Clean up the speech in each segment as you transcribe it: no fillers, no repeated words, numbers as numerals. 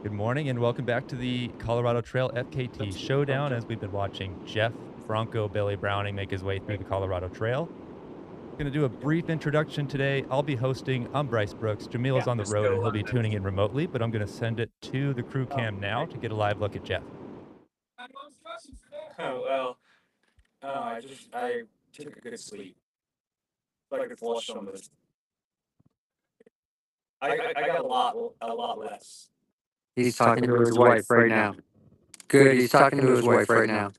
Good morning and welcome back to the Colorado Trail FKT Showdown as we've been watching Jeff Bronco Billy Browning make his way through the Colorado Trail. Going to do a brief introduction today. I'll be hosting. I'm Bryce Brooks. Jamil is on the road and he'll be tuning in remotely, but I'm going to send it to the crew cam now to get a live look at Jeff. Oh, well, I took a good sleep. So I could flush some of this. I got a lot less. He's talking to his wife right now. Good, he's talking to his wife right now.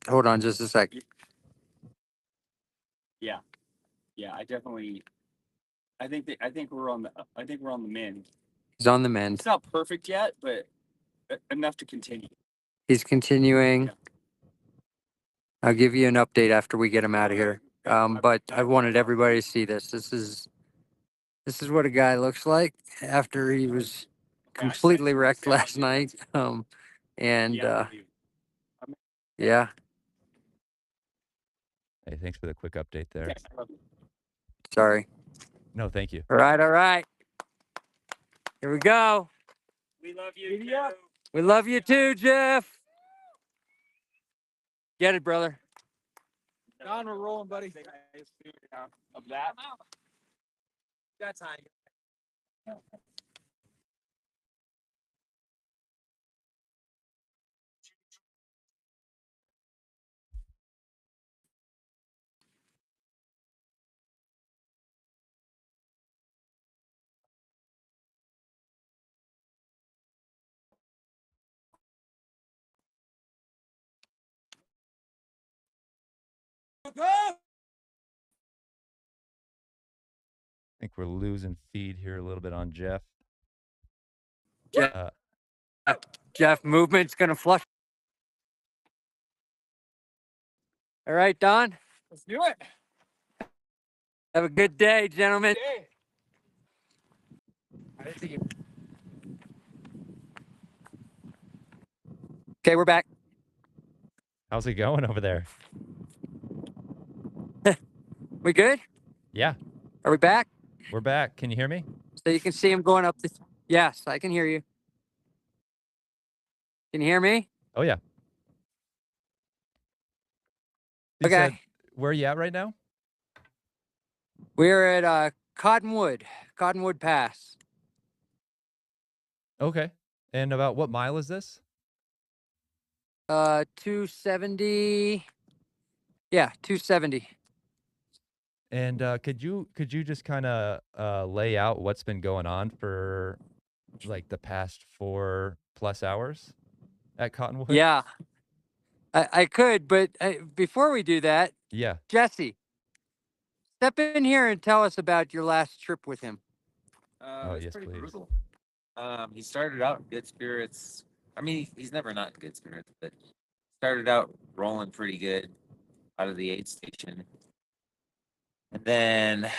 Hold on just a sec. Yeah, I think we're on the mend. He's on the mend. It's not perfect yet, but enough to continue. He's continuing. Yeah. I'll give you an update after we get him out of here. But I wanted everybody to see this. This is what a guy looks like after he was completely wrecked last night. Yeah. Hey, thanks for the quick update there. Sorry. No, thank you. All right. Here we go. We love you. We love you too, Jeff. Get it, brother. Don, we're rolling, buddy. Of that. That's how. I think we're losing feed here a little bit on Jeff. Jeff, movement's gonna flush. All right, Don. Let's do it. Have a good day, gentlemen. Okay, we're back. How's it going over there? We good? Yeah, Are we back? we're back. Can you hear me? So you can see him going up this. Yes, I can hear you. Can you hear me? Oh, yeah. You Okay. said, where are you at right now? We're at Cottonwood Pass. Okay. And about what mile is this? 270. Yeah, 270. And could you just kind of lay out what's been going on for like the past 4+ hours at Cottonwood? Yeah, I could, but before we do that, Yeah. Jesse, step in here and tell us about your last trip with him. Oh, yes, Pretty please. brutal. He started out in good spirits. I mean, he's never not in good spirits, but started out rolling pretty good out of the aid station. And then,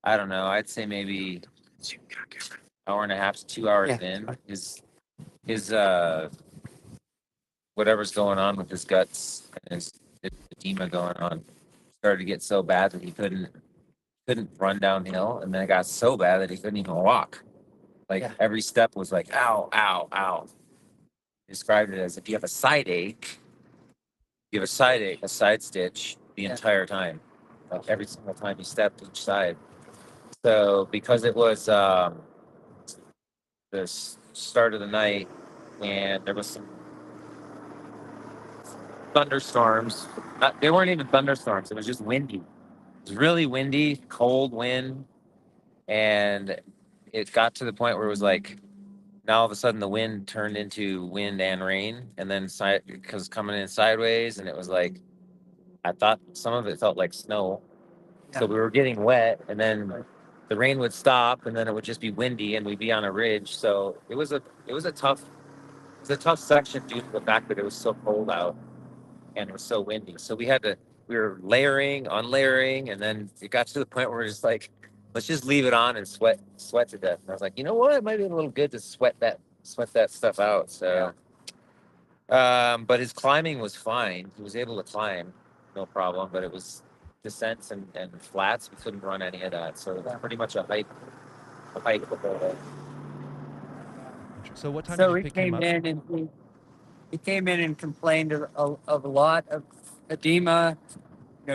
I don't know, I'd say maybe hour and a half to 2 hours in, his whatever's going on with his guts and his edema going on started to get so bad that he couldn't run downhill, and then it got so bad that he couldn't even walk. Every step was like, ow, ow, ow. Described it as if you have a side ache, a side stitch the entire time, every single time you step each side. So because it was the start of the night and there was some thunderstorms, they weren't even thunderstorms. It was just windy. It was really windy, cold wind, and it got to the point where it was like, now all of a sudden the wind turned into wind and rain, and then because coming in sideways, and it was like, I thought some of it felt like snow. So we were getting wet, and then the rain would stop, and then it would just be windy, and we'd be on a ridge. So it was a tough section due to the fact that it was so cold out and it was so windy. So we were layering, unlayering, and then it got to the point where we're just like, let's just leave it on and sweat to death. And I was like, you know what? It might be a little good to sweat that stuff out. So, but his climbing was fine. He was able to climb, no problem. But it was descents and flats. We couldn't run any of that, so it's pretty much a hike the whole way. So what time So did you he pick him came up? in and he came in and complained of a lot of edema,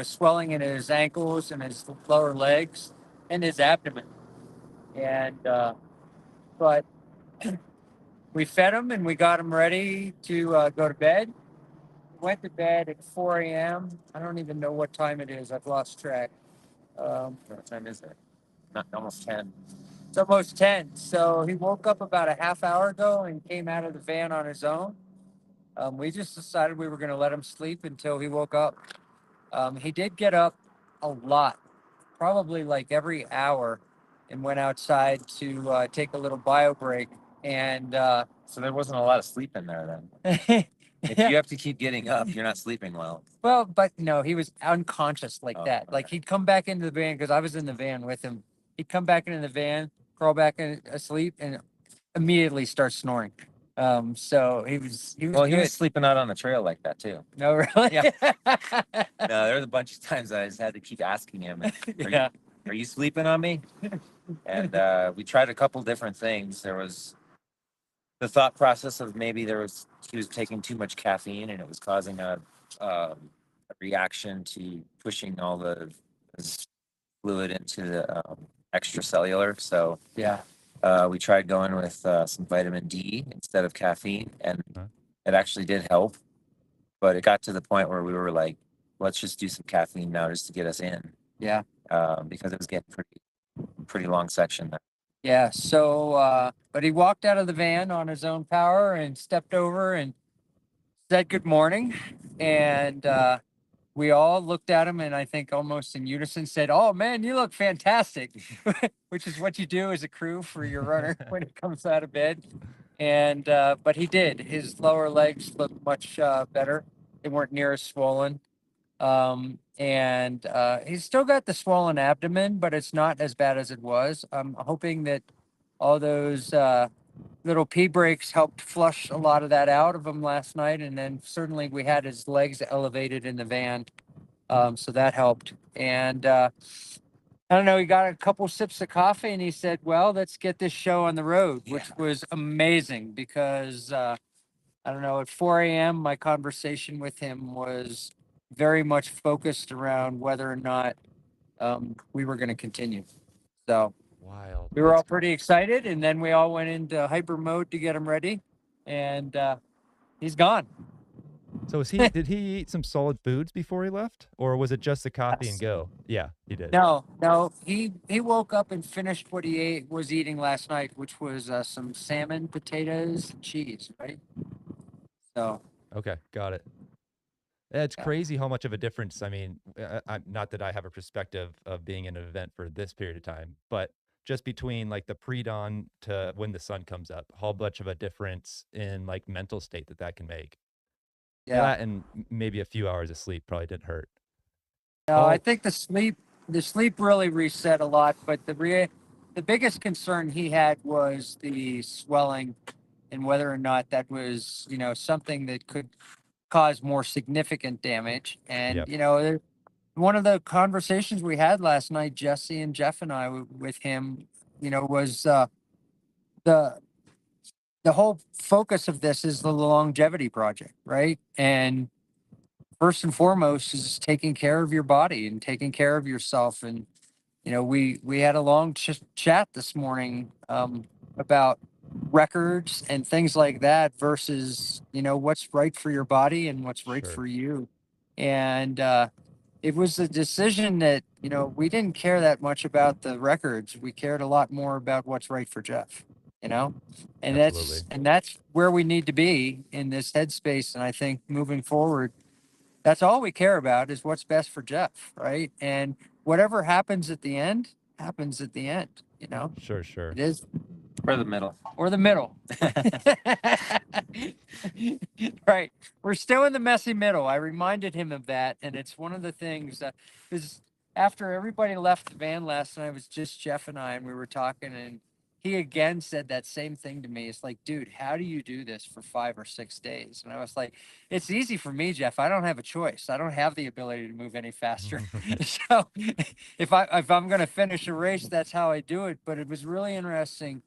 swelling in his ankles and his lower legs and his abdomen. And but we fed him and we got him ready to go to bed. Went to bed at 4 a.m. I don't even know what time it is. I've lost track. What time is it? Not almost 10. It's almost 10. So he woke up about a half hour ago and came out of the van on his own. We just decided we were going to let him sleep until he woke up. He did get up a lot, probably like every hour, and went outside to take a little bio break. And So there wasn't a lot of sleep in there then. If you have to keep getting up, you're not sleeping well. well, but no, he was unconscious like Oh, that. okay. Like he'd come back into the van because I was in the van with him. He'd come back into the van, crawl back in asleep, and immediately start snoring. So he was Well, he good. was sleeping out on the trail like that too. No, really? Yeah. No, there was a bunch of times I just had to keep asking him, Yeah. Are you sleeping on me? And we tried a couple different things. There was the thought process of maybe he was taking too much caffeine and it was causing a reaction to pushing all the fluid into the extracellular. So Yeah. we tried going with some vitamin D instead of caffeine, and Huh. it actually did help. But it got to the point where we were like, let's just do some caffeine now just to get us in, Yeah. because it was getting pretty long section there. Yeah. So, but he walked out of the van on his own power and stepped over and said good morning. And we all looked at him and I think almost in unison said, "Oh man, you look fantastic," which is what you do as a crew for your runner when he comes out of bed. And but he did. His lower legs looked much better. They weren't near as swollen. And he's still got the swollen abdomen, but it's not as bad as it was. I'm hoping that all those little pee breaks helped flush a lot of that out of him last night. And then certainly we had his legs elevated in the van. So that helped. And I don't know, he got a couple sips of coffee and he said, well, let's get this show on the road, which was amazing because I don't know, at 4 a.m., my conversation with him was very much focused around whether or not we were going to continue. So Wild. we were all pretty excited, and then we all went into hyper mode to get him ready, and he's gone. So did he eat some solid foods before he left, or was it just the coffee and Yes. go? Yeah, he did. No, he woke was eating last night, which was some salmon, potatoes, and cheese, right? So Okay, got it. Yeah, it's Yeah. crazy how much of a difference. I mean, not that I have a perspective of being in an event for this period of time, but just between like the pre-dawn to when the sun comes up, how much of a difference in like mental state that can make. yeah. That and maybe a few hours of sleep probably didn't hurt. No, I Oh, think the sleep really reset a lot, but the biggest concern he had was the swelling and whether or not that was, something that could cause more significant damage. And, yep, one of the conversations we had last night, Jesse and Jeff and I with him, was the the whole focus of this is the longevity project, right? And first and foremost is taking care of your body and taking care of yourself. And we had a long chat this morning about records and things like that versus what's right for your body and what's right sure. for you. And it was a decision that we didn't care that much about the records. We cared a lot more about what's right for Jeff. You know, and Absolutely. that's where we need to be in this headspace. And I think moving forward, that's all we care about is what's best for Jeff, right? And whatever happens at the end happens at the end. Sure, sure. It is, Or the middle. or the middle. Right. We're still in the messy middle. I reminded him of that, and it's one of the things that is after everybody left the van last night, it was just Jeff and I, and we were talking, and he again said that same thing to me. It's like, dude, how do you do this for 5 or 6 days? And I was like, it's easy for me, Jeff. I don't have a choice. I don't have the ability to move any faster. So if I'm gonna finish a race, that's how I do it. But it was really interesting.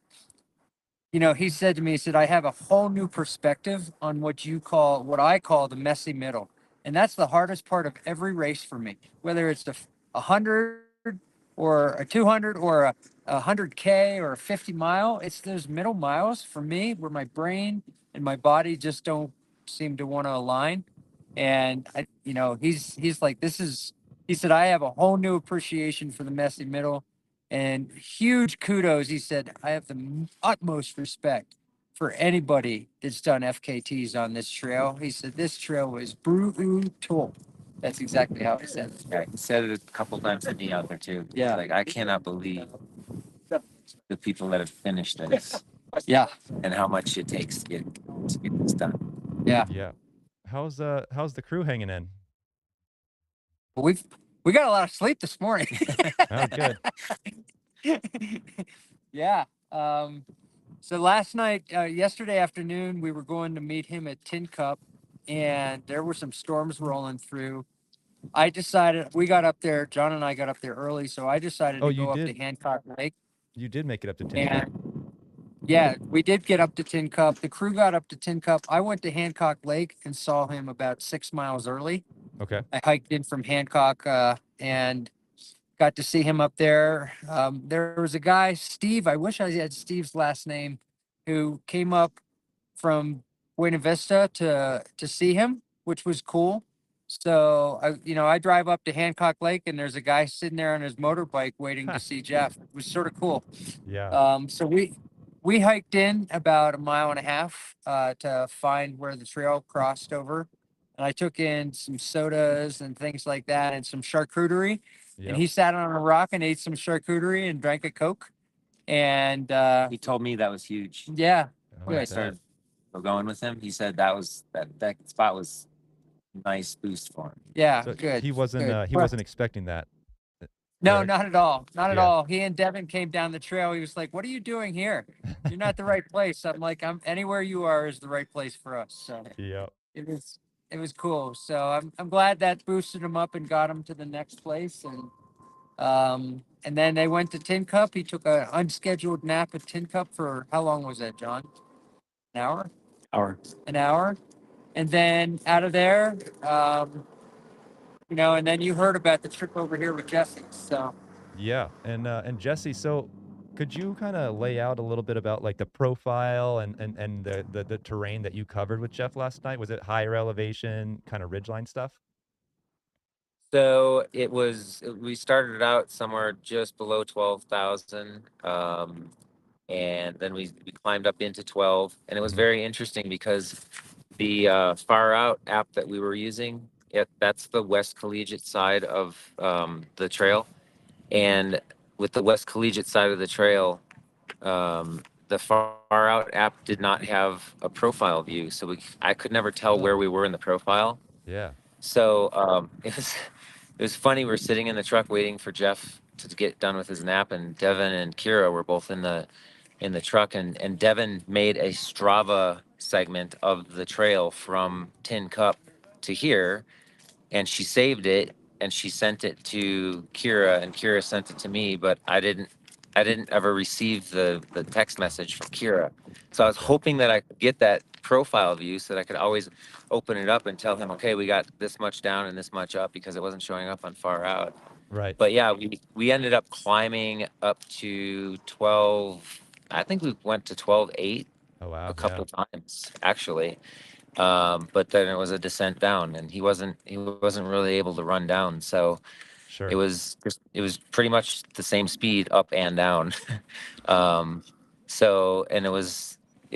He said to me, he said, I have a whole new perspective on what I call the messy middle. And that's the hardest part of every race for me, whether it's 100 or a 200 or a 100K or a 50 mile. It's those middle miles for me where my brain and my body just don't seem to want to align. And he's like, he said, I have a whole new appreciation for the messy middle. And huge kudos. He said, I have the utmost respect for anybody that's done FKTs on this trail. He said, this trail was brutal. That's exactly how he said it. Yeah, he said it a couple times to me out there too. Yeah. Like, I cannot believe the people that have finished this Yeah. and how much it takes to get this done. Yeah. Yeah. How's the crew hanging in? We got a lot of sleep this morning. Oh, good. Yeah. So last night, yesterday afternoon, we were going to meet him at Tin Cup, and there were some storms rolling through. I decided we got up there. John and I got up there early, so I decided Oh, to you go up to did. Hancock Lake. You did make it up to Tin Cup. And yeah, we did get up to Tin Cup. The crew got up to Tin Cup. I went to Hancock Lake and saw him about 6 miles early. Okay. I hiked in from Hancock and got to see him up there. There was a guy, Steve. I wish I had Steve's last name, who came up from Buena Vista to see him, which was cool. So I drive up to Hancock Lake, and there's a guy sitting there on his motorbike waiting to see Jeff. It was sort of cool. Yeah. So we hiked in about a mile and a half to find where the trail crossed over, and I took in some sodas and things like that, and some charcuterie. And Yep. he sat on a rock and ate some charcuterie and drank a Coke. And He told me that was huge. yeah, I When I like that. started going with him, he said that spot was a nice boost for him. yeah, So good. he wasn't good. he wasn't expecting that. No, correct? not at all. Not at Yeah. all. He and Devin came down the trail. He was like, "What are you doing here? You're not the right place." I'm like, "I'm anywhere you are is the right place for us." So Yep. it was cool. So I'm glad that boosted him up and got him to the next place. And then they went to Tin Cup. He took an unscheduled nap at Tin Cup for how long was that, John? An hour? Our An hour. And then out of there, and then you heard about the trip over here with Jesse. So Yeah. And Jesse, so could you kind of lay out a little bit about like the profile and the terrain that you covered with Jeff last night? Was it higher elevation, kind of ridgeline stuff? So we started out somewhere just below 12,000. And then we climbed up into 12. And it was Mhm. very interesting because the Far Out app that we were using, that's the West Collegiate side of the trail. And with the West Collegiate side of the trail, the Far Out app did not have a profile view. So I could never tell where Oh. we were in the profile. Yeah. So it was funny. We're sitting in the truck waiting for Jeff to get done with his nap, and Devin and Kira were both in the truck, and Devin made a Strava segment of the trail from Tin Cup to here, and she saved it and she sent it to Kira, and Kira sent it to me, but I didn't ever receive the text message from Kira. So I was Okay. hoping that I could get that profile view so that I could always open it up and tell him, okay, we got this much down and this much up, because it wasn't showing up on Far Out. Right. But yeah, we ended up climbing up to 12. I think we went to 12.8 Oh wow. a couple times actually. But then it was a descent down, and he wasn't really able to run down. So Sure. it was pretty much the same speed up and down. And it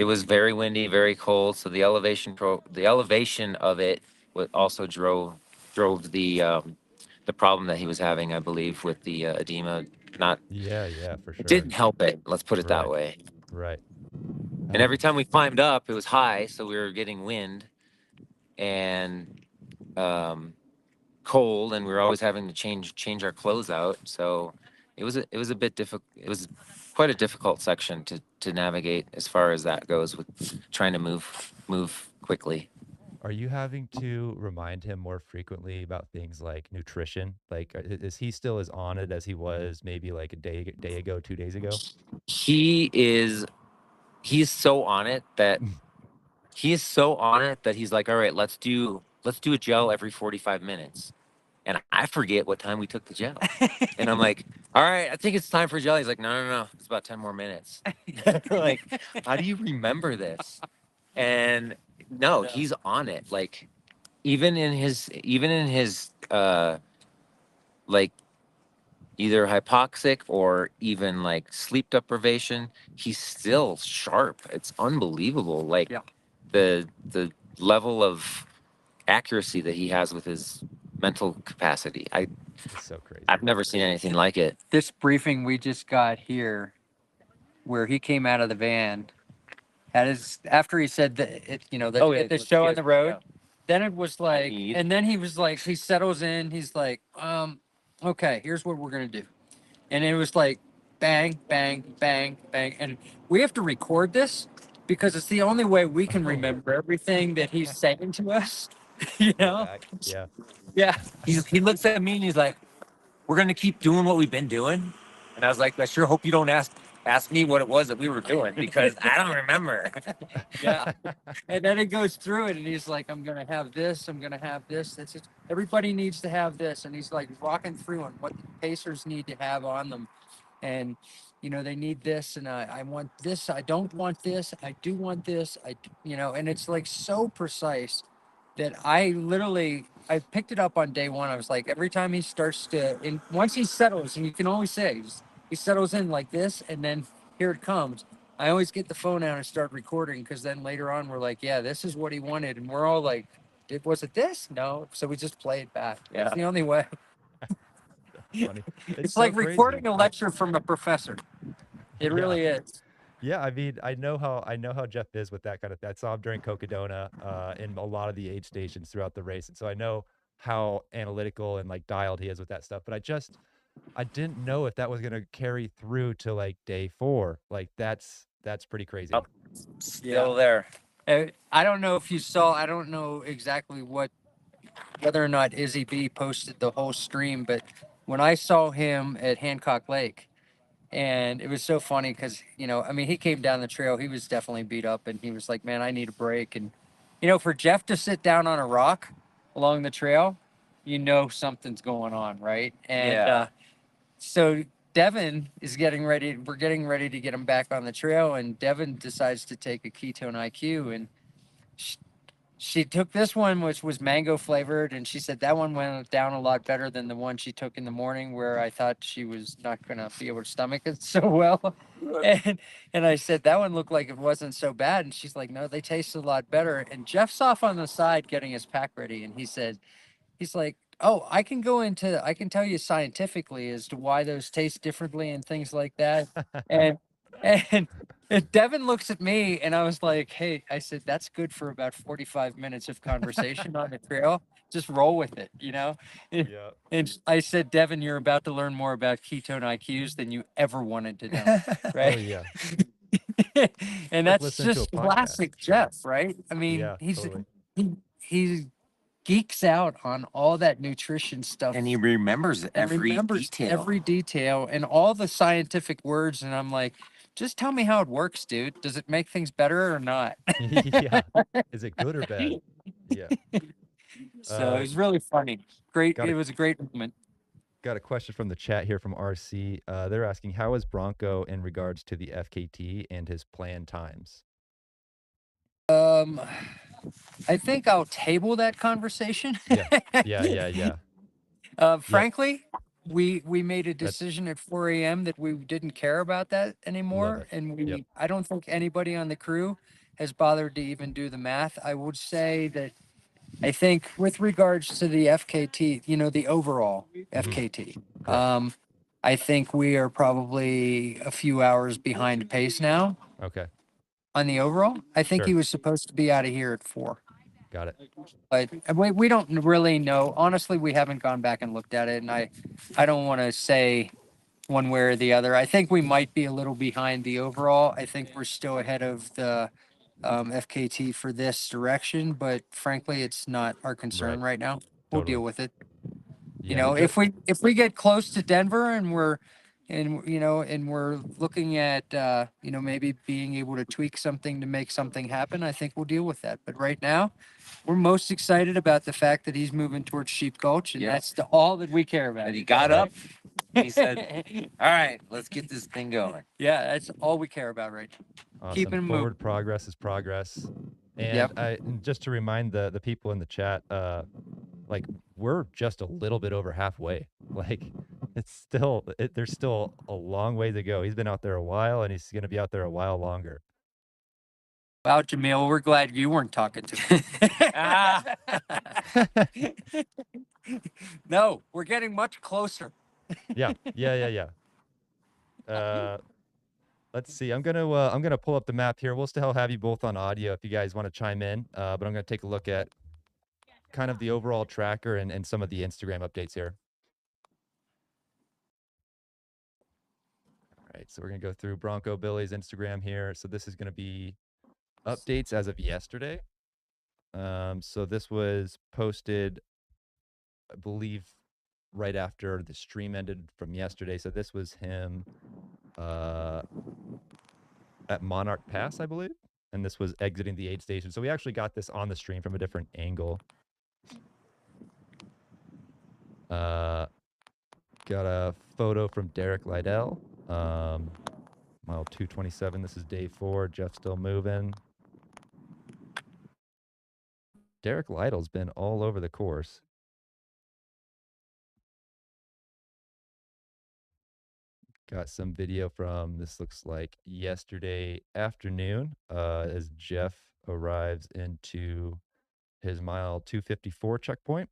was very windy, very cold. So the elevation of it also drove the problem that he was having, I believe, with the edema. Not Yeah, for It sure. didn't help it. Let's put it that Right. way. Right. And every time we climbed up, it was high, so we were getting wind and cold, and we were always having to change our clothes out. So it was a bit difficult. It was quite a difficult section to navigate as far as that goes with trying to move quickly. Are you having to remind him more frequently about things like nutrition? Like, is he still as on it as he was maybe like a day ago, 2 days ago? He's so on it that he's like, all right, let's do a gel every 45 minutes. And I forget what time we took the gel. And I'm like, all right, I think it's time for gel. He's like, no, it's about 10 more minutes. Like, how do you remember this? And no, he's on it. Like, even in his like either hypoxic or even like sleep deprivation, he's still sharp. It's unbelievable. Like Yeah. the level of accuracy that he has with his mental capacity. It's so crazy. I've never seen anything like it. This briefing we just got here, where he came out of the van, had his after he said that let's get this show on the road. Yeah. Then it was like, and then he was like, he settles in. He's like, okay, here's what we're gonna do, and it was like, bang, bang, bang, bang, and we have to record this because it's the only way we can remember everything that he's saying to us. Yeah. Yeah. He looks at me and he's like, we're gonna keep doing what we've been doing. And I was like, I sure hope you don't ask me what it was that we were doing because I don't remember. Yeah. And then it goes through it, and he's like, I'm gonna have this, I'm gonna have this. That's it. Everybody needs to have this, and he's like walking through on what the Pacers need to have on them, and they need this, and I want this. I don't want this. I do want this. And it's like so precise that I picked it up on day one. I was like, every time he starts to, and once he settles, and you can always say he settles in like this, and then here it comes. I always get the phone out and start recording because then later on we're like, yeah, this is what he wanted, and we're all like, was it this? No, so we just play it back. Yeah. It's the only way. Funny. It's so like crazy. recording a lecture from a professor. It really is. Yeah, I mean, I know how Jeff is with that kind of thing. I saw him during Cocodona in a lot of the aid stations throughout the race, and so I know how analytical and like dialed he is with that stuff. But I didn't know if that was gonna carry through to like day 4. Like that's pretty crazy. Oh, still there. I don't know if you saw. I don't know exactly whether or not Izzy B posted the whole stream, but when I saw him at Hancock Lake. And it was so funny because, he came down the trail. He was definitely beat up, and he was like, man, I need a break. And, for Jeff to sit down on a rock along the trail, something's going on, right? And so Devin is we're getting ready to get him back on the trail, and Devin decides to take a ketone IQ, and she took this one, which was mango flavored, and she said that one went down a lot better than the one she took in the morning, where I thought she was not going to be able to stomach it so well. And I said that one looked like it wasn't so bad, and she's like, no, they taste a lot better. And Jeff's off on the side getting his pack ready, and he's like, oh, I can tell you scientifically as to why those taste differently and things like that. and and Devin looks at me, and I was like, hey, I said, that's good for about 45 minutes of conversation on the trail. Just roll with it, Yeah. And I said, Devin, you're about to learn more about ketone IQs than you ever wanted to know, right? Oh yeah. And Like that's listening to a just podcast. classic Jeff, right? I mean, Yeah, totally. he geeks out on all that nutrition stuff, And he remembers every detail and all the scientific words. And I'm like, just tell me how it works, dude. Does it make things better or not? Yeah. Is it good or bad? Yeah. So it was really funny. Great. Got It it. was a great moment. Got a question from the chat here from RC. They're asking, how is Bronco in regards to the FKT and his planned times? I think I'll table that conversation. Yeah. Frankly, we made a decision at 4 a.m. that we didn't care about that anymore, it. and Yep. I don't think anybody on the crew has bothered to even do the math. I would say that I think with regards to the FKT, the overall FKT, Correct. I think we are probably a few hours behind pace now Okay. on the overall. I think Sure. he was supposed to be out of here at 4. Got it. But we don't really know. Honestly, we haven't gone back and looked at it, and I don't want to say one way or the other. I think we might be a little behind the overall. I think we're still ahead of the FKT for this direction, but frankly, it's not our concern right now. We'll Totally. deal with it. You Yeah, know, ju- if we get close to Denver and we're looking at maybe being able to tweak something to make something happen, I think we'll deal with that. But right now, we're most excited about the fact that he's moving towards Sheep Gulch, and Yeah. that's all that we care about. And he got Right. up. And he said, "All right, let's get this thing going." Yeah, that's all we care about right now. awesome. Keep it Forward moving. progress is progress. And Yep. and just to remind the people in the chat, like we're just a little bit over halfway. Like there's still a long way to go. He's been out there a while, and he's going to be out there a while longer. Wow, Jamil, we're glad you weren't talking to me. No, we're getting much closer. Yeah. Let's see. I'm gonna pull up the map here. We'll still have you both on audio if you guys want to chime in. But I'm gonna take a look at kind of the overall tracker and some of the Instagram updates here. All right, so we're gonna go through Bronco Billy's Instagram here. So this is gonna be updates as of yesterday. So this was posted, I believe, right after the stream ended from yesterday. So this was him at Monarch Pass, I believe. And this was exiting the aid station. So we actually got this on the stream from a different angle. Got a photo from Derek Lydell. Mile 227. This is day 4. Jeff's still moving. Derek Lydell's been all over the course. Got some video from, this looks like yesterday afternoon, as Jeff arrives into his mile 254 checkpoint.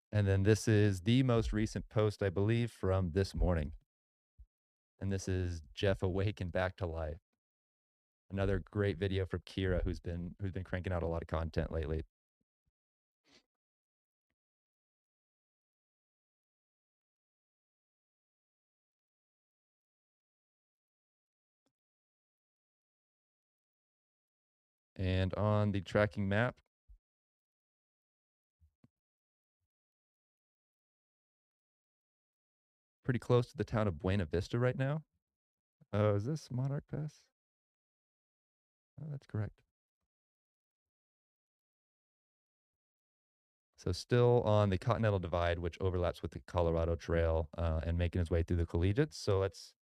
And then this is the most recent post, I believe, from this morning. And this is Jeff awake and back to life. Another great video from Kira, who's been cranking out a lot of content lately. And on the tracking map, pretty close to the town of Buena Vista right now. Oh, is this Monarch Pass? Oh, that's correct. So still on the Continental Divide, which overlaps with the Colorado Trail, and making his way through the collegiates. So let's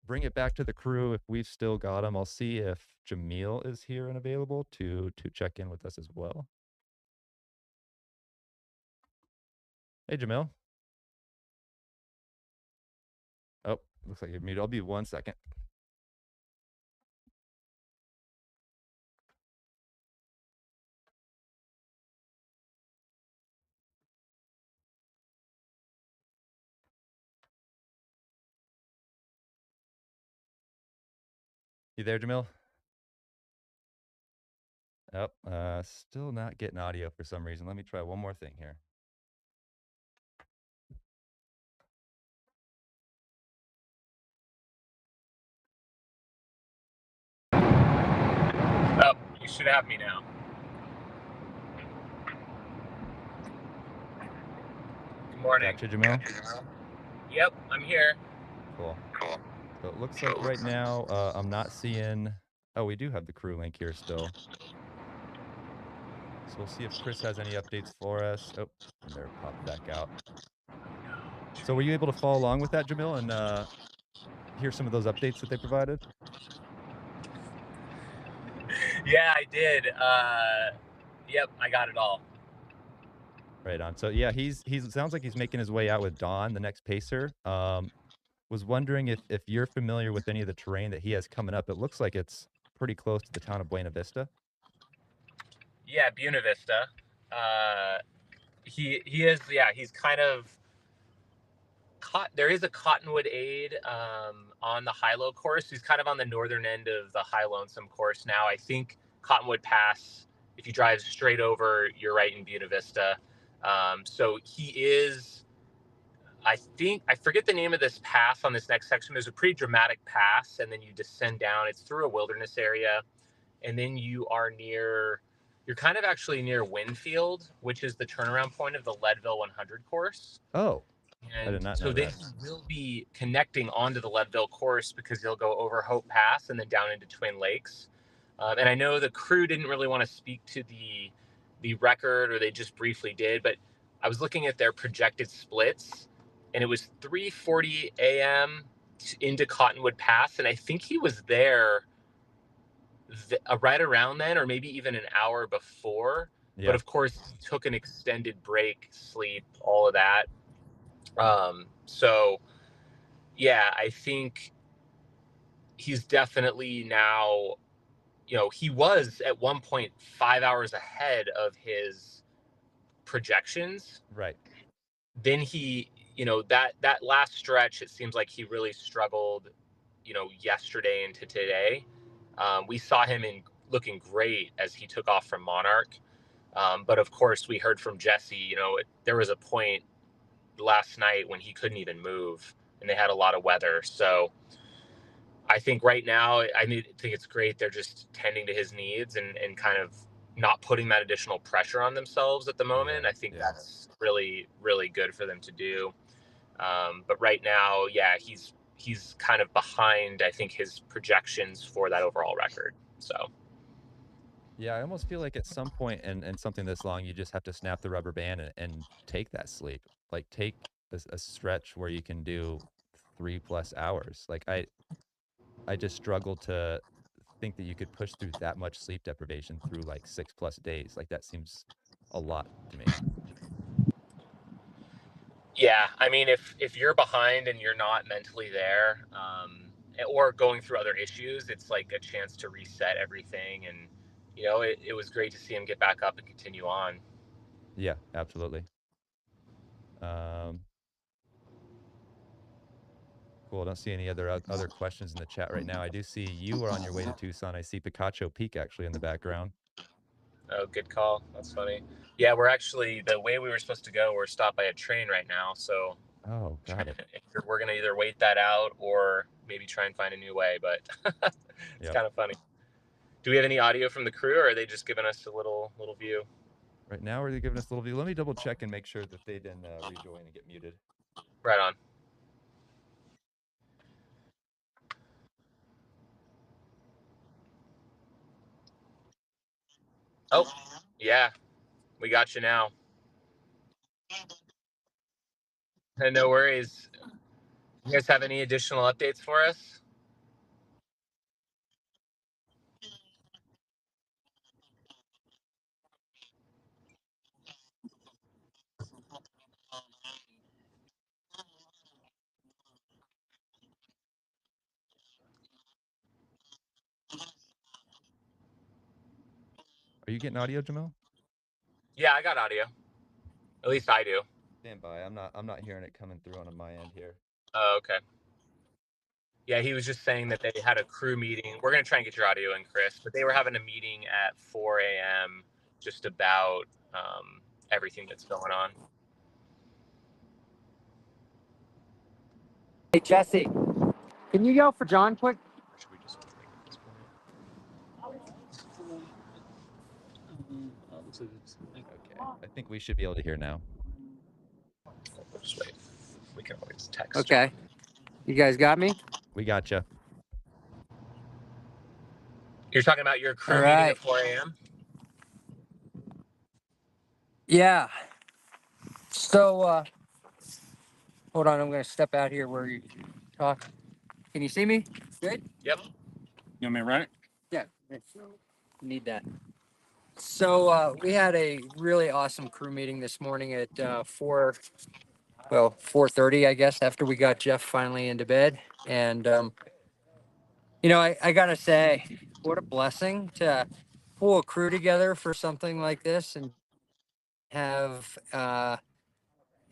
bring it back to the crew if we've still got him. I'll see if Jamil is here and available to check in with us as well. Hey, Jamil. Oh, looks like you're muted. I'll be 1 second. You there, Jamil? Oh, still not getting audio for some reason. Let me try one more thing here. Oh, you should have me now. Good morning. Gotcha, Jamil. Yep, I'm here. Cool. So it looks like right now I'm not seeing. Oh, we do have the crew link here still. So we'll see if Chris has any updates for us. Oh, and there, popped back out. So were you able to follow along with that, Jamil, and hear some of those updates that they provided? Yeah, I did. Yep, I got it all. Right on. So yeah, he's sounds like he's making his way out with Don, the next pacer. Was wondering if you're familiar with any of the terrain that he has coming up. It looks like it's pretty close to the town of Buena Vista. Yeah, Buena Vista. He is, yeah, he's kind of there is a Cottonwood aid on the high-low course. He's kind of on the northern end of the high lonesome course now. I think Cottonwood Pass, if you drive straight over, you're right in Buena Vista. So he is, I forget the name of this pass on this next section. There's a pretty dramatic pass, and then you descend down. It's through a wilderness area, and then you're kind of actually near Winfield, which is the turnaround point of the Leadville 100 course. Oh, and I did not so know then that. you will be connecting onto the Leadville course because you'll go over Hope Pass and then down into Twin Lakes. And I know the crew didn't really want to speak to the record, or they just briefly did, but I was looking at their projected splits, and it was 3:40 a.m. into Cottonwood Pass, and I think he was there right around then, or maybe even an hour before. Yeah. But of course, took an extended break, sleep, all of that. So yeah, I think he's definitely now, he was at one point 5 hours ahead of his projections. Right. Then he, that last stretch, it seems like he really struggled, yesterday into today. We saw him looking great as he took off from Monarch. But of course, we heard from Jesse, there was a point last night when he couldn't even move, and they had a lot of weather. So I think right now, I think it's great. They're just tending to his needs and kind of not putting that additional pressure on themselves at the moment. Yeah, I think yeah. that's really, really good for them to do. But right now, yeah, he's kind of behind, I think, his projections for that overall record. So Yeah, I almost feel like at some point in something this long, you just have to snap the rubber band and take that sleep. Like take a stretch where you can do 3+ hours. Like I just struggle to think that you could push through that much sleep deprivation through like 6+ days. Like that seems a lot to me. yeah, I mean, if you're behind and you're not mentally there, or going through other issues, it's like a chance to reset everything. And it was great to see him get back up and continue on. Yeah, absolutely. Cool. I don't see any other questions in the chat right now. I do see you are on your way to Tucson. I see Picacho Peak actually in the background. Oh, good call. That's funny. Yeah, we're actually, the way we were supposed to go, we're stopped by a train right now. So Oh, got it. we're going to either wait that out or maybe try and find a new way. But it's Yep. kind of funny. Do we have any audio from the crew, or are they just giving us a little view? Right now, are they giving us a little view? Let me double check and make sure that they didn't rejoin and get muted. Right on. Oh, yeah. We got you now. And no worries. You guys have any additional updates for us? Are you getting audio, Jamil? Yeah, I got audio. At least I do. Stand by. I'm not hearing it coming through on my end here. Oh, okay. Yeah, he was just saying that they had a crew meeting. We're going to try and get your audio in, Chris, but they were having a meeting at 4 a.m. just about everything that's going on. Hey, Jesse, can you yell for John quick? Or should we just wait at this point? Okay. I think we should be able to hear now. We'll just wait. We can always text. Okay. You guys got me? We gotcha. You're talking about your crew All meeting right. at 4 a.m.? Yeah. So, hold on. I'm going to step out here where you talk. Can you see me? Good? Yep. You want me to run it? Yeah. Need that. So, we had a really awesome crew meeting this morning at 4:30, I guess, after we got Jeff finally into bed. And, I got to say, what a blessing to pull a crew together for something like this and have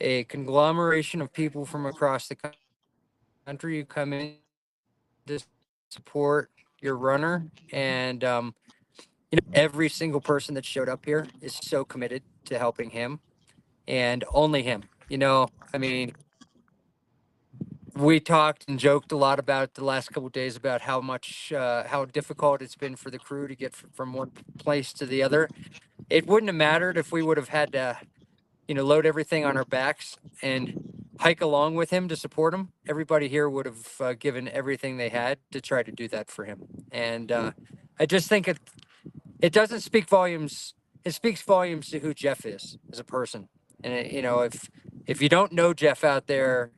a conglomeration of people from across the country who come in to support your runner. And, every single person that showed up here is so committed to helping him and only him. I mean, we talked and joked a lot about the last couple of days about how difficult it's been for the crew to get from one place to the other. It wouldn't have mattered if we would have had to, load everything on our backs and hike along with him to support him. Everybody here would have given everything they had to try to do that for him. And I just think it doesn't speak volumes. It speaks volumes to who Jeff is as a person. And if you don't know Jeff out there,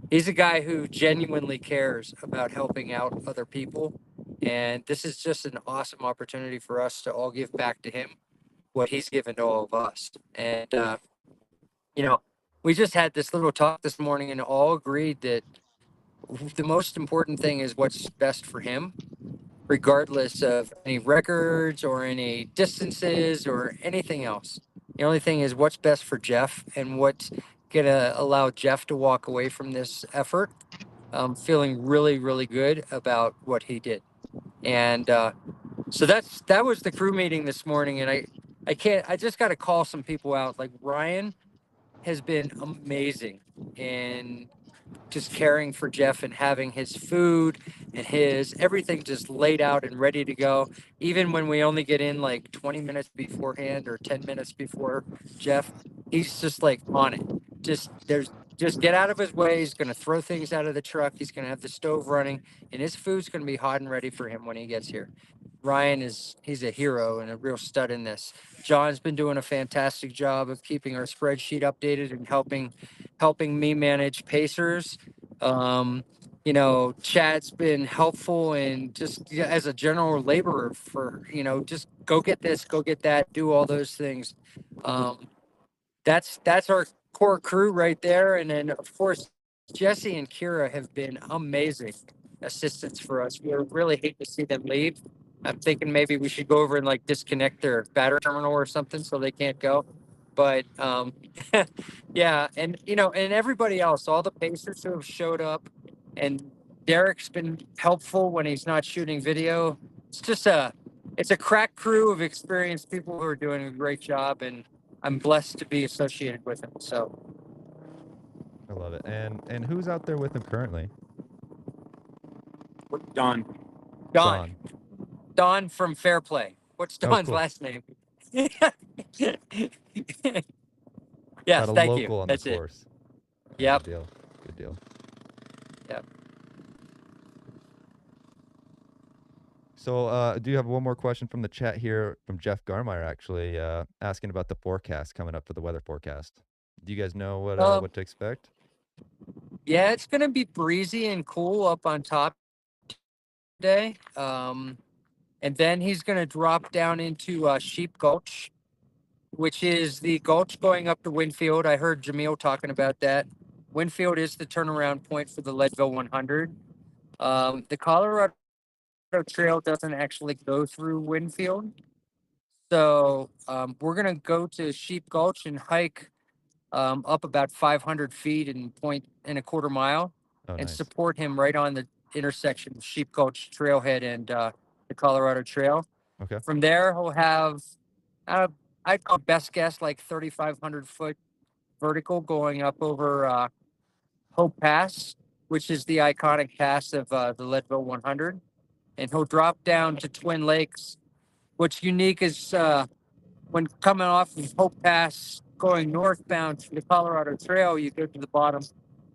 he's a guy who genuinely cares about helping out other people. And this is just an awesome opportunity for us to all give back to him what he's given to all of us. And, we just had this little talk this morning and all agreed that the most important thing is what's best for him, regardless of any records or any distances or anything else. The only thing is what's best for Jeff and what's going to allow Jeff to walk away from this effort feeling really, really good about what he did. And so that was the crew meeting this morning. And I just got to call some people out. Like Ryan has been amazing in just caring for Jeff and having his food and his everything just laid out and ready to go. Even when we only get in like 20 minutes beforehand or 10 minutes before Jeff, he's just like on it. Just get out of his way. He's going to throw things out of the truck. He's going to have the stove running and his food's going to be hot and ready for him when he gets here. Ryan he's a hero and a real stud in this. John's been doing a fantastic job of keeping our spreadsheet updated and helping me manage pacers. Chad's been helpful and just as a general laborer for, just go get this, go get that, do all those things. That's our core crew right there. And then of course, Jesse and Kira have been amazing assistants for us. We really hate to see them leave. I'm thinking maybe we should go over and like disconnect their battery terminal or something so they can't go. But yeah, and and everybody else, all the pacers who have showed up, and Derek's been helpful when he's not shooting video. It's a crack crew of experienced people who are doing a great job, and I'm blessed to be associated with them. So I love it. And who's out there with him currently? Done. Don from Fair Play. What's Don's cool. last name? Yes, Got a thank local you. on That's the it. course. Yep. Good deal. Yep. So do you have one more question from the chat here from Jeff Garmeyer, actually, asking about the forecast coming up for the weather forecast. Do you guys know what to expect? Yeah, it's going to be breezy and cool up on top today. And then he's going to drop down into Sheep Gulch, which is the gulch going up to Winfield. I heard Jamil talking about that. Winfield is the turnaround point for the Leadville 100. The Colorado Trail doesn't actually go through Winfield. So we're going to go to Sheep Gulch and hike up about 500 feet and 1.25 miles and Nice. support him right on the intersection of Sheep Gulch Trailhead and the Colorado Trail. Okay. From there, he'll have, I'd call best guess like 3,500 foot vertical going up over Hope Pass, which is the iconic pass of the Leadville 100. And he'll drop down to Twin Lakes. What's unique is when coming off of Hope Pass, going northbound to the Colorado Trail, you go to the bottom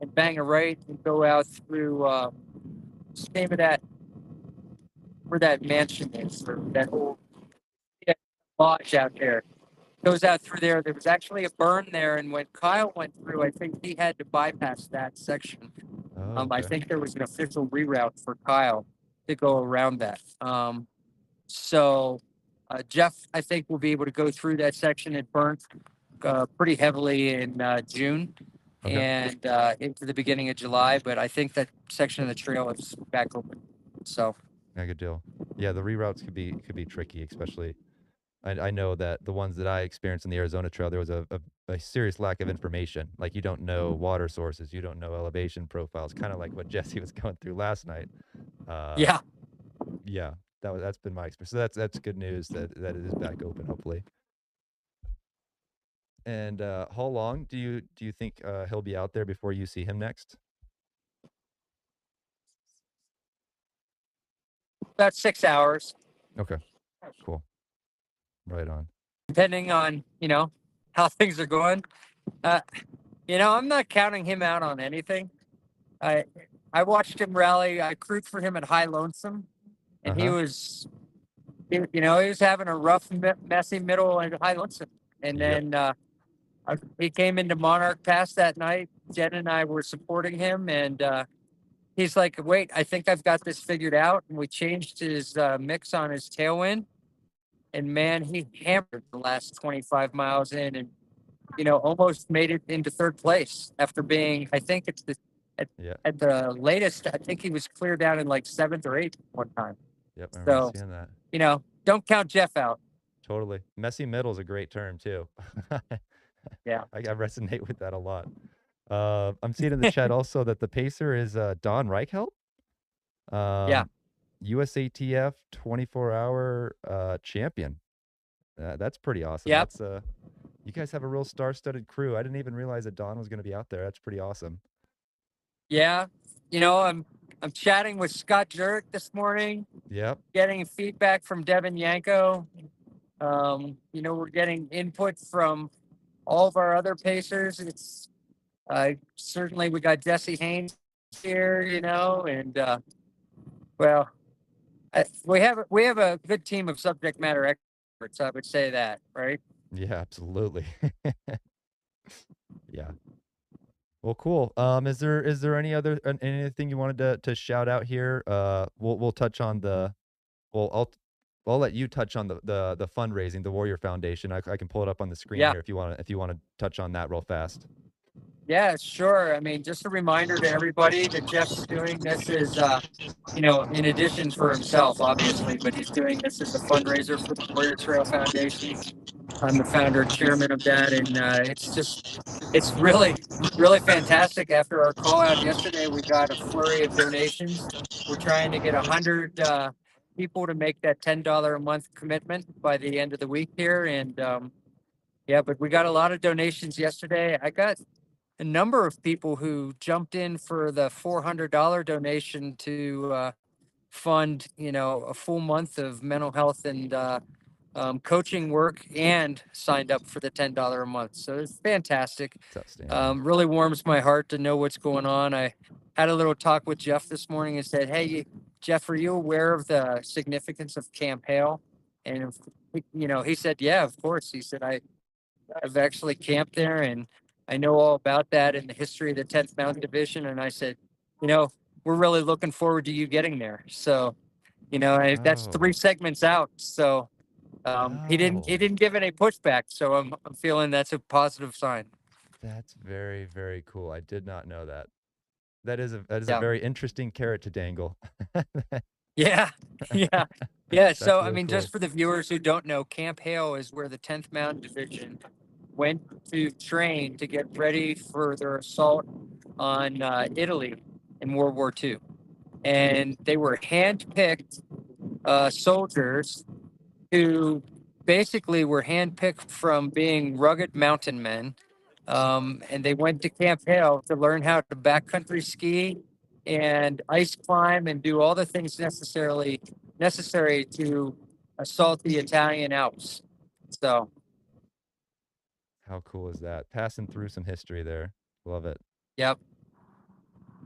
and bang a right and go out through, what's the name of that, where that mansion is, or that whole lodge out there. Goes out through there. There was actually a burn there, and when Kyle went through, I think he had to bypass that section. Oh, I okay. think there was an official reroute for Kyle to go around that. So Jeff, I think, will be able to go through that section. It burnt pretty heavily in June and into the beginning of July, but I think that section of the trail is back open. So Yeah, good deal. Yeah, the reroutes could be tricky, especially I know that the ones that I experienced in the Arizona Trail, there was a serious lack of information. Like, you don't know water sources, you don't know elevation profiles, kind of like what Jesse was going through last night. Yeah. Yeah, that's been my experience. So that's good news that it is back open, hopefully. And how long do you think he'll be out there before you see him next? About 6 hours, Okay, cool. Right on. depending on, how things are going. I'm not counting him out on anything. I I watched him rally. I crewed for him at High Lonesome, and he Uh-huh. was, he was having a rough, messy middle at High Lonesome. And Yep. then he came into Monarch Pass that night. Jen and I were supporting him, and he's like, "Wait, I think I've got this figured out." And we changed his mix on his tailwind, and man, he hammered the last 25 miles in, and almost made it into third place after being, I think it's Yeah. at the latest, I think he was clear down in like seventh or eighth one time. Yep. I remember So, seeing that. don't count Jeff out. Totally. Messy middle is a great term too. Yeah. I resonate with that a lot. I'm seeing in the chat also that the pacer is Don Reichelt. Yeah. USATF 24-hour champion. That's pretty awesome. Yep. That's you guys have a real star-studded crew. I didn't even realize that Don was going to be out there. That's pretty awesome. Yeah. I'm chatting with Scott Jurek this morning, Yep. getting feedback from Devin Yanko. We're getting input from all of our other pacers. It's certainly we got Jesse Haynes here, and well, we have a good team of subject matter experts. I would say that, right? Yeah, absolutely. Yeah. Well, cool. Is there anything you wanted to shout out here? We'll touch on I'll let you touch on the fundraising, the Warrior Foundation. I can pull it up on the screen Yeah. here if you want to touch on that real fast. Yeah, sure. I mean, just a reminder to everybody that Jeff's doing this is, in addition for himself, obviously, but he's doing this as a fundraiser for the Warrior Trail Foundation. I'm the founder and chairman of that, and it's really, really fantastic. After our call out yesterday, we got a flurry of donations. We're trying to get 100 people to make that $10 a month commitment by the end of the week here, and but we got a lot of donations yesterday. I got a number of people who jumped in for the $400 donation to fund, a full month of mental health and coaching work, and signed up for the $10 a month. So it's fantastic. It's outstanding. Really warms my heart to know what's going on. I had a little talk with Jeff this morning and said, "Hey, Jeff, are you aware of the significance of Camp Hale?" And, he said, "Yeah, of course." He said, I've actually camped there, and I know all about that in the history of the 10th Mountain Division. And I said, we're really looking forward to you getting there. So, that's 3 segments out. So he didn't give any pushback. So I'm feeling that's a positive sign. That's very, very cool. I did not know that. That is a Yeah. very interesting carrot to dangle. Yeah. Yeah. Yeah. So, really I mean, cool. just for the viewers who don't know, Camp Hale is where the 10th Mountain Division went to train to get ready for their assault on Italy in World War II. And they were handpicked soldiers who basically were handpicked from being rugged mountain men. And they went to Camp Hale to learn how to backcountry ski and ice climb and do all the things necessary to assault the Italian Alps. So How cool is that? Passing through some history there. Love it. Yep.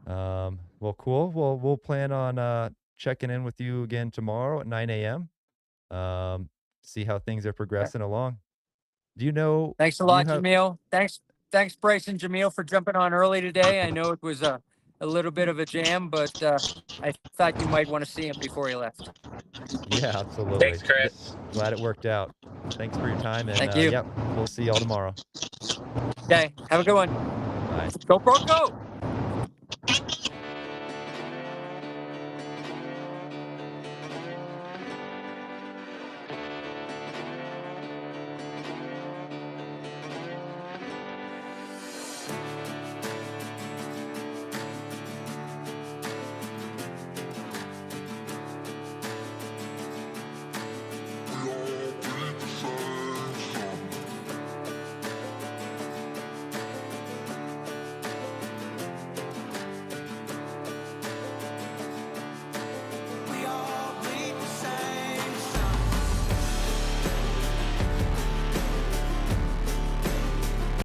Well, cool. Well, we'll plan on checking in with you again tomorrow at 9 a.m. See how things are progressing along. Do you know? Thanks a lot, Jamil. Thanks, Bryce and Jamil, for jumping on early today. I know it was a little bit of a jam, but I thought you might want to see him before he left. Yeah, absolutely. Thanks, Chris. Glad it worked out. Thanks for your time, and Thank you. Yep, we'll see y'all tomorrow. Okay, have a good one. Bye. Go Bronco!